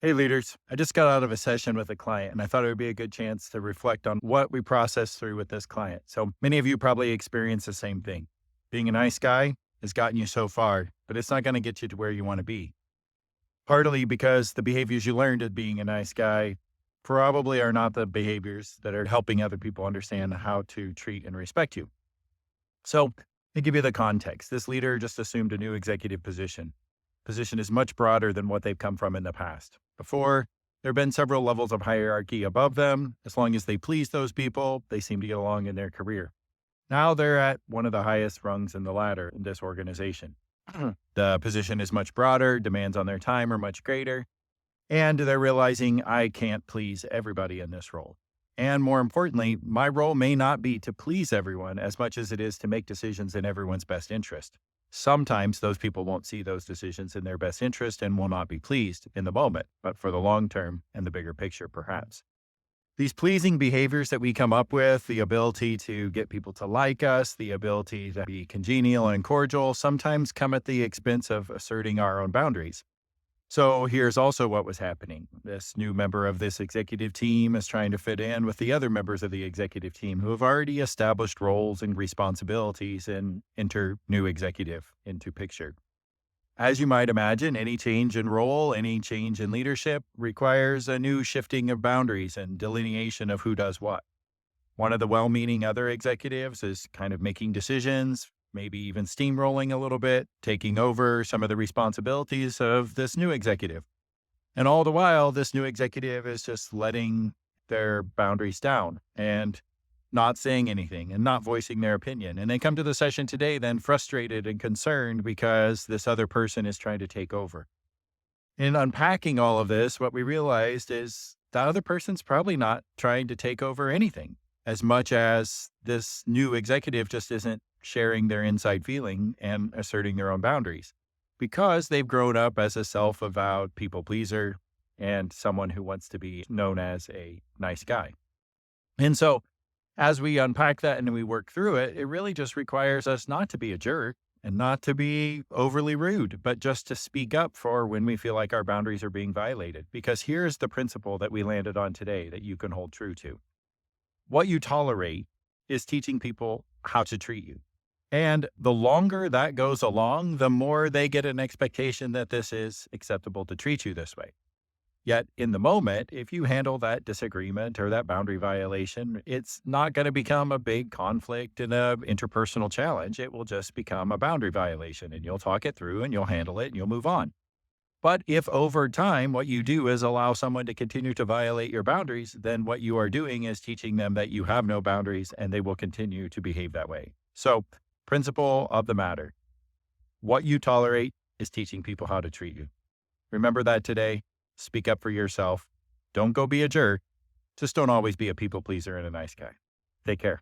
Hey leaders, I just got out of a session with a client and I thought it would be a good chance to reflect on what we processed through with this client. So many of you probably experience the same thing. Being a nice guy has gotten you so far, but it's not going to get you to where you want to be. Partly because the behaviors you learned at being a nice guy probably are not the behaviors that are helping other people understand how to treat and respect you. So to give you the context, this leader just assumed a new executive position. Position is much broader than what they've come from in the past. Before, there have been several levels of hierarchy above them. As long as they please those people, they seem to get along in their career. Now they're at one of the highest rungs in the ladder in this organization. The position is much broader, demands on their time are much greater, and they're realizing I can't please everybody in this role. And more importantly, my role may not be to please everyone as much as it is to make decisions in everyone's best interest. Sometimes those people won't see those decisions in their best interest and will not be pleased in the moment, but for the long term and the bigger picture, perhaps. These pleasing behaviors that we come up with, the ability to get people to like us, the ability to be congenial and cordial, sometimes come at the expense of asserting our own boundaries. So here's also what was happening. This new member of this executive team is trying to fit in with the other members of the executive team who have already established roles and responsibilities and enter new executive into picture. As you might imagine, any change in role, any change in leadership requires a new shifting of boundaries and delineation of who does what. One of the well-meaning other executives is kind of making decisions, maybe even steamrolling a little bit, taking over some of the responsibilities of this new executive. And all the while, this new executive is just letting their boundaries down and not saying anything and not voicing their opinion. And they come to the session today then frustrated and concerned because this other person is trying to take over. In unpacking all of this, what we realized is the other person's probably not trying to take over anything as much as this new executive just isn't sharing their inside feeling and asserting their own boundaries because they've grown up as a self-avowed people pleaser and someone who wants to be known as a nice guy. And so as we unpack that and we work through it, it really just requires us not to be a jerk and not to be overly rude, but just to speak up for when we feel like our boundaries are being violated. Because here's the principle that we landed on today that you can hold true to. What you tolerate is teaching people how to treat you. And the longer that goes along, the more they get an expectation that this is acceptable to treat you this way. Yet in the moment, if you handle that disagreement or that boundary violation, it's not going to become a big conflict and a interpersonal challenge. It will just become a boundary violation and you'll talk it through and you'll handle it and you'll move on. But if over time, what you do is allow someone to continue to violate your boundaries, then what you are doing is teaching them that you have no boundaries and they will continue to behave that way. So, principle of the matter, what you tolerate is teaching people how to treat you. Remember that today. Speak up for yourself. Don't go be a jerk. Just don't always be a people pleaser and a nice guy. Take care.